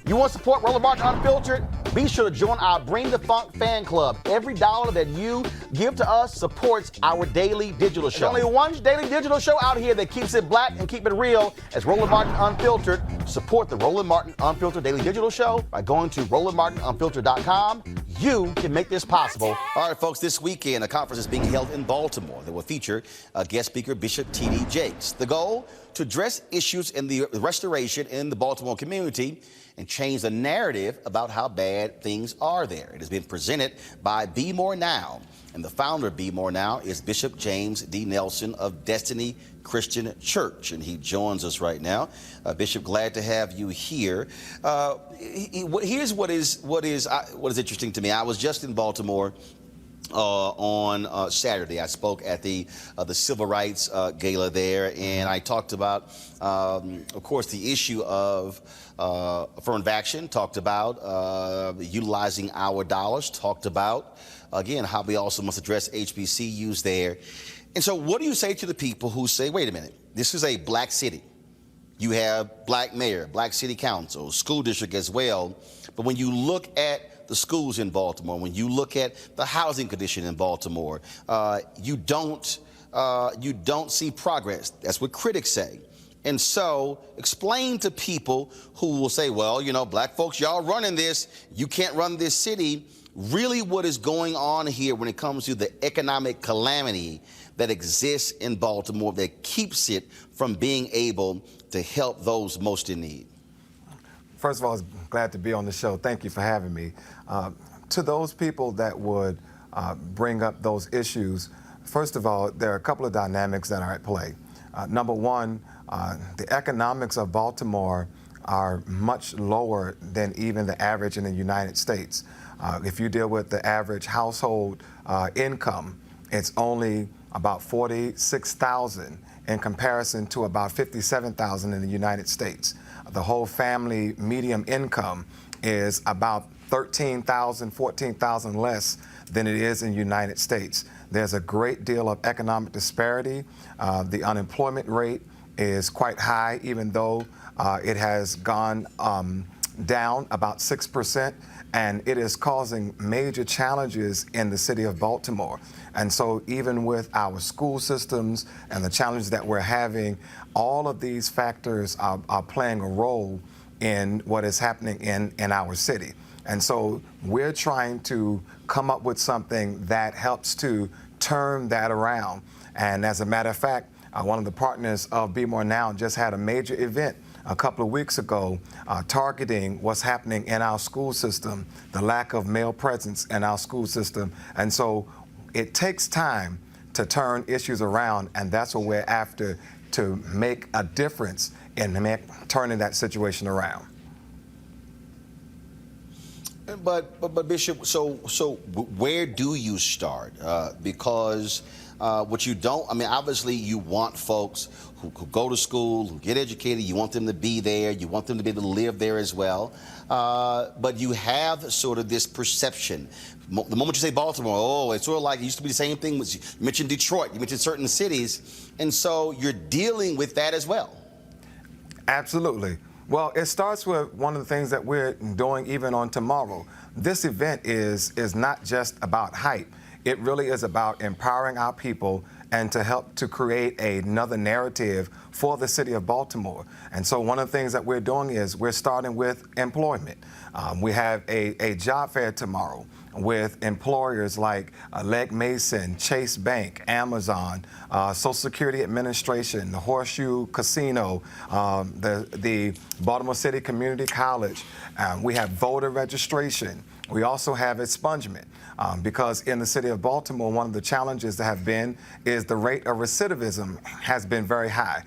You want to support Roland Martin Unfiltered? Be sure to join our Bring the Funk fan club. Every dollar that you give to us supports our daily digital show. There's only one daily digital show out here that keeps it black and keep it real as Roland Martin Unfiltered. Support the Roland Martin Unfiltered daily digital show by going to RolandMartinUnfiltered.com. You can make this possible. All right, folks, this weekend, a conference is being held in Baltimore that will feature guest speaker Bishop T.D. Jakes. The goal, to address issues in the restoration in the Baltimore community and change the narrative about how bad things are there. It has been presented by BMore Now, and the founder of BMore Now is Bishop James D. Nelson of Destiny Christian Church, and he joins us right now. Bishop, glad to have you here. Here's what is interesting to me. I was just in Baltimore on Saturday. I spoke at the Civil Rights Gala there, and I talked about, of course, the issue of affirmative action, talked about utilizing our dollars, talked about, again, how we also must address HBCUs there. And so what do you say to the people who say, wait a minute, this is a black city. You have black mayor, black city council, school district as well. But when you look at the schools in Baltimore, when you look at the housing condition in Baltimore, you don't see progress. That's what critics say. And so explain to people who will say, well, you know, black folks, y'all running this, you can't run this city, really what is going on here when it comes to the economic calamity that exists in Baltimore that keeps it from being able to help those most in need. First of all, I was glad to be on the show. Thank you for having me. To those people that would bring up those issues, first of all, there are a couple of dynamics that are at play. Number one, the economics of Baltimore are much lower than even the average in the United States. If you deal with the average household income, it's only about $46,000 in comparison to about $57,000 in the United States. The whole family median income is about $13,000, $14,000 less than it is in the United States. There's a great deal of economic disparity. The unemployment rate is quite high, even though it has gone down about 6%, and it is causing major challenges in the city of Baltimore. And so even with our school systems and the challenges that we're having, all of these factors are playing a role in what is happening in our city. And so we're trying to come up with something that helps to turn that around. And as a matter of fact, one of the partners of BMore Now just had a major event a couple of weeks ago targeting what's happening in our school system, the lack of male presence in our school system. And so it takes time to turn issues around, and that's what we're after, to make a difference in turning that situation around. But Bishop, so where do you start? Because what you don't, I mean, obviously you want folks who go to school, who get educated, you want them to be there, you want them to be able to live there as well. But you have sort of this perception. The moment you say Baltimore, oh, it's sort of like it used to be the same thing. You mentioned Detroit, you mentioned certain cities, and so you're dealing with that as well. Absolutely. Well, it starts with one of the things that we're doing even on tomorrow. This event is not just about hype. It really is about empowering our people and to help to create another narrative for the city of Baltimore. And so one of the things that we're doing is we're starting with employment. We have a job fair tomorrow with employers like Legg Mason, Chase Bank, Amazon, Social Security Administration, the Horseshoe Casino, the Baltimore City Community College. We have voter registration. We also have expungement because in the city of Baltimore, one of the challenges that have been is the rate of recidivism has been very high.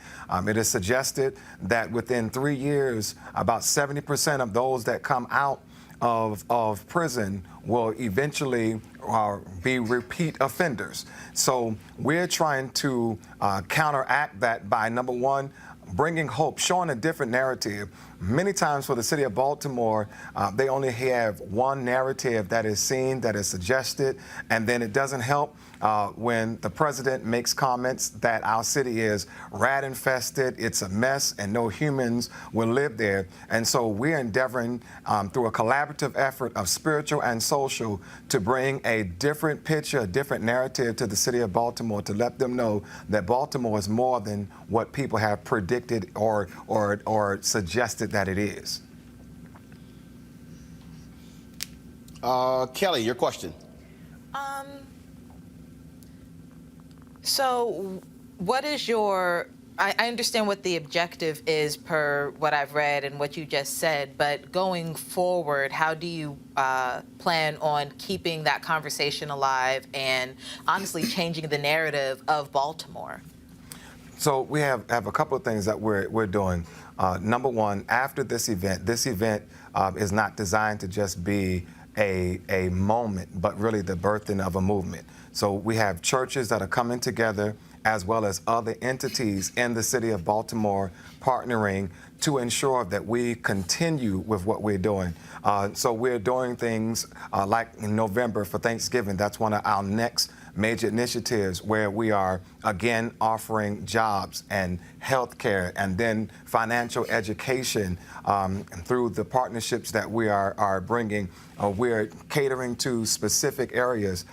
It is suggested that within 3 years, about 70% of those that come out of prison will eventually be repeat offenders. So we're trying to counteract that by, number one, bringing hope, showing a different narrative Many times for the city of Baltimore, they only have one narrative that is seen, that is suggested, and then it doesn't help when the president makes comments that our city is rat infested, it's a mess, and no humans will live there. And so we're endeavoring through a collaborative effort of spiritual and social to bring a different picture, a different narrative to the city of Baltimore, to let them know that Baltimore is more than what people have predicted or suggested that it is. Kelly, your question. So what is your, I understand what the objective is per what I've read and what you just said, but going forward, how do you plan on keeping that conversation alive and honestly changing the narrative of Baltimore? So we have a couple of things that we're doing. Number one, after this event is not designed to just be a moment, but really the birthing of a movement. So we have churches that are coming together, as well as other entities in the city of Baltimore partnering to ensure that we continue with what we're doing. So we're doing things like in November for Thanksgiving. That's one of our next major initiatives where we are, again, offering jobs and health care and then financial education through the partnerships that we are bringing. We're catering to specific areas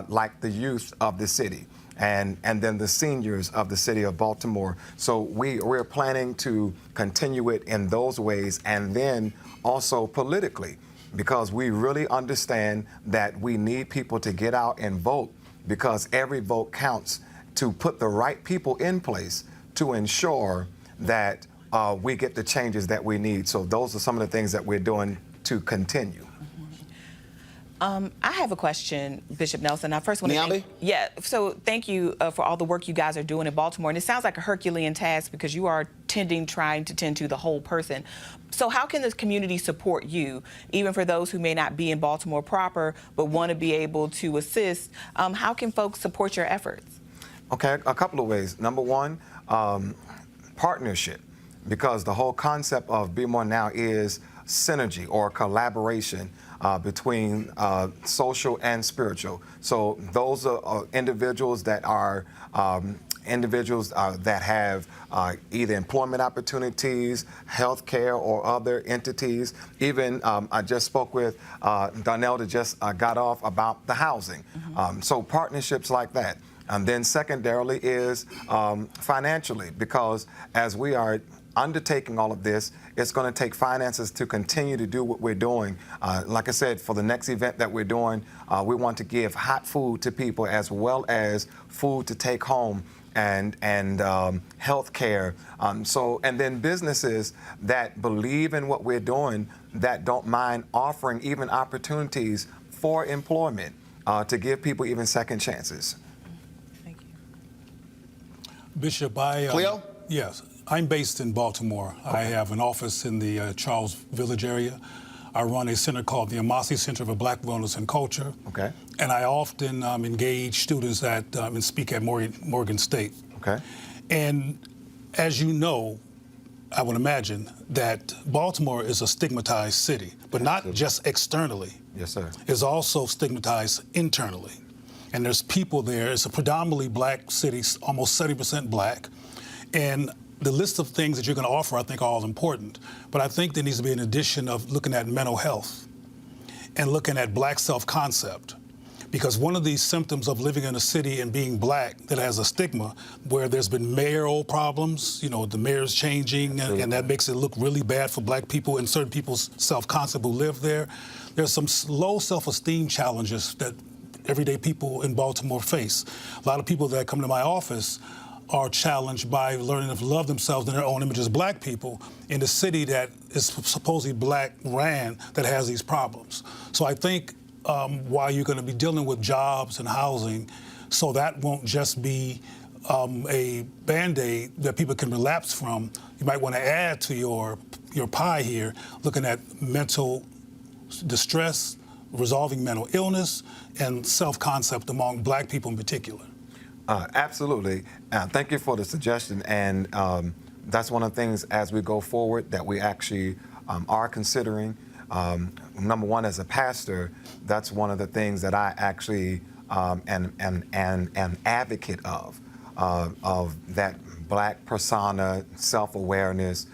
like the youth of the city and then the seniors of the city of Baltimore. So we're planning to continue it in those ways, and then also politically, because we really understand that we need people to get out and vote, because every vote counts, to put the right people in place to ensure that we get the changes that we need. So those are some of the things that we're doing to continue. I have a question, Bishop Nelson. I first want to thank you for all the work you guys are doing in Baltimore. And it sounds like a Herculean task because you are trying to tend to the whole person. So how can this community support you, even for those who may not be in Baltimore proper, but want to be able to assist? How can folks support your efforts? Okay, a couple of ways. Number one, partnership, because the whole concept of BMore Now is synergy or collaboration between social and spiritual. So those are individuals that are that have either employment opportunities, health care, or other entities. Even I just spoke with Donnell that just got off about the housing. So partnerships like that. And then secondarily is financially, because as we are undertaking all of this, it's going to take finances to continue to do what we're doing. Like I said, for the next event that we're doing, we want to give hot food to people as well as food to take home and health care. And then businesses that believe in what we're doing, that don't mind offering even opportunities for employment to give people even second chances. Thank you. Bishop, Cleo? Yes. I'm based in Baltimore. Okay. I have an office in the Charles Village area. I run a center called the Amasi Center for Black Wellness and Culture. Okay. And I often engage students and speak at Morgan State. Okay. And as you know, I would imagine that Baltimore is a stigmatized city, but not just externally. Yes, sir. It's also stigmatized internally. And there's people there. It's a predominantly black city, almost 70% black. And the list of things that you're going to offer, I think, are all important. But I think there needs to be an addition of looking at mental health and looking at black self-concept. Because one of these symptoms of living in a city and being black that has a stigma, where there's been mayoral problems, you know, the mayor's changing, and that makes it look really bad for black people and certain people's self-concept who live there. There's some low self-esteem challenges that everyday people in Baltimore face. A lot of people that come to my office are challenged by learning to love themselves in their own image as black people in a city that is supposedly black ran that has these problems. So I think while you're going to be dealing with jobs and housing, so that won't just be a Band-Aid that people can relapse from, you might want to add to your pie here, looking at mental distress, resolving mental illness, and self-concept among black people in particular. Absolutely. Thank you for the suggestion. And that's one of the things as we go forward that we actually are considering. Number one, as a pastor, that's one of the things that I actually am an advocate of that black persona, self-awareness.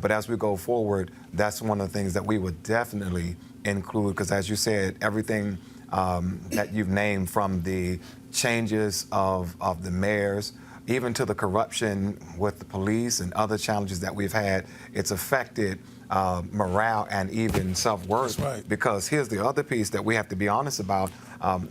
But as we go forward, that's one of the things that we would definitely include, because as you said, everything that you've named, from the changes of the mayors, even to the corruption with the police and other challenges that we've had, it's affected morale and even self-worth. That's right. Because here's the other piece that we have to be honest about.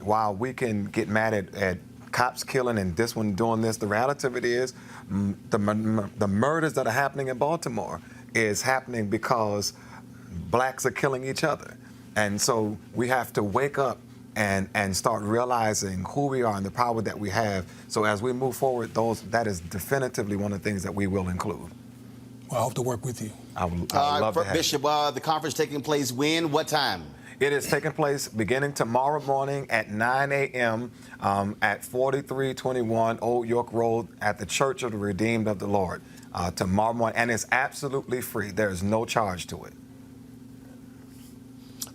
While we can get mad at cops killing and this one doing this, the reality of it is the murders that are happening in Baltimore is happening because blacks are killing each other. And so we have to wake up and start realizing who we are and the power that we have. So as we move forward, that is definitively one of the things that we will include. Well, I hope to work with you. I would love to have Bishop, the conference taking place when? What time? It is taking place beginning tomorrow morning at 9 a.m. At 4321 Old York Road at the Church of the Redeemed of the Lord tomorrow morning. And it's absolutely free. There is no charge to it.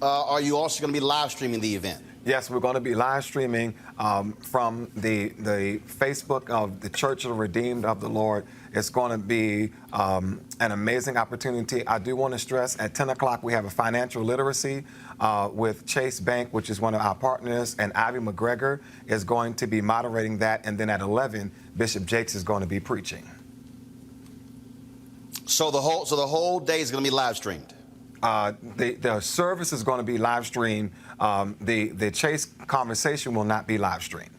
Are you also going to be live streaming the event? Yes, we're going to be live streaming from the Facebook of the Church of the Redeemed of the Lord. It's going to be an amazing opportunity. I do want to stress at 10 o'clock we have a financial literacy with Chase Bank, which is one of our partners, and Ivy McGregor is going to be moderating that. And then at 11, Bishop Jakes is going to be preaching. So the whole day is going to be live streamed. The service is going to be live streamed. The Chase conversation will not be live streamed.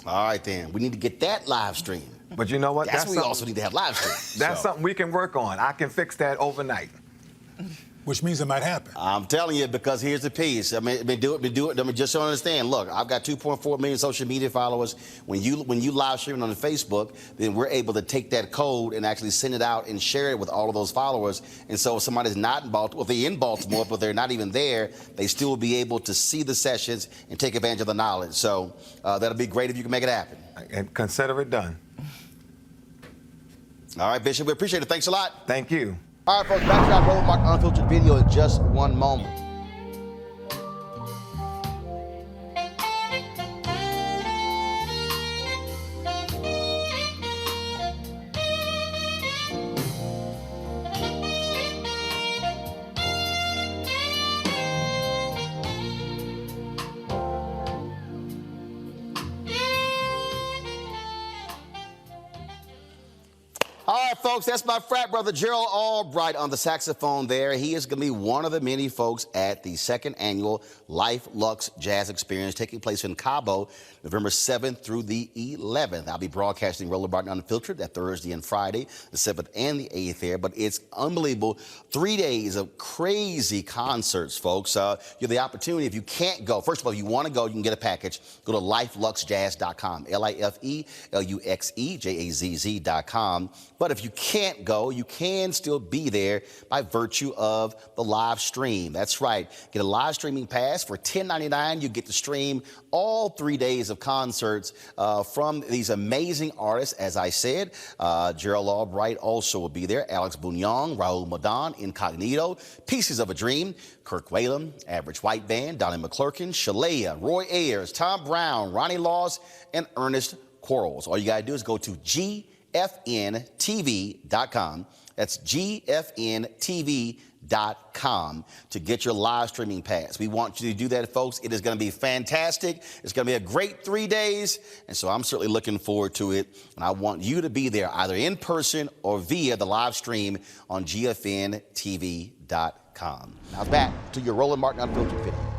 All right, then. We need to get that live stream. But you know what? That's what we also need to have live stream. That's something we can work on. I can fix that overnight. Which means it might happen. I'm telling you, because here's the piece. I mean, do it. I mean, just so you understand. Look, I've got 2.4 million social media followers. When you live streaming on the Facebook, then we're able to take that code and actually send it out and share it with all of those followers. And so if somebody's not in Baltimore, if they're in Baltimore, but they're not even there, they still will be able to see the sessions and take advantage of the knowledge. So that'll be great if you can make it happen. And consider it done. All right, Bishop, we appreciate it. Thanks a lot. Thank you. All right, folks, back to our Roland Martin Unfiltered video in just one moment. All right, folks, that's my frat brother, Gerald Albright, on the saxophone there. He is going to be one of the many folks at the second annual Luxe Jazz Experience taking place in Cabo, November 7th through the 11th. I'll be broadcasting Roland Martin Unfiltered that Thursday and Friday, the 7th and the 8th there. But it's unbelievable. 3 days of crazy concerts, folks. You have the opportunity, if you can't go, first of all, if you want to go, you can get a package. Go to lifeluxejazz.com, LIFELUXEJAZZ.com. But if you can't go, you can still be there by virtue of the live stream. That's right. Get a live streaming pass for $10.99. You get to stream all 3 days of concerts from these amazing artists. As I said, Gerald Albright also will be there. Alex Bouillon, Raul Madan, Incognito, Pieces of a Dream, Kirk Whalum, Average White Band, Donnie McClurkin, Shalea, Roy Ayers, Tom Brown, Ronnie Laws, and Ernest Quarles. All you got to do is go to GFNTV.com. That's GFNTV.com to get your live streaming pass. We want you to do that, folks. It is going to be fantastic. It's going to be a great 3 days. And so I'm certainly looking forward to it. And I want you to be there either in person or via the live stream on GFNTV.com. Now back to your Roland Martin Unfiltered video.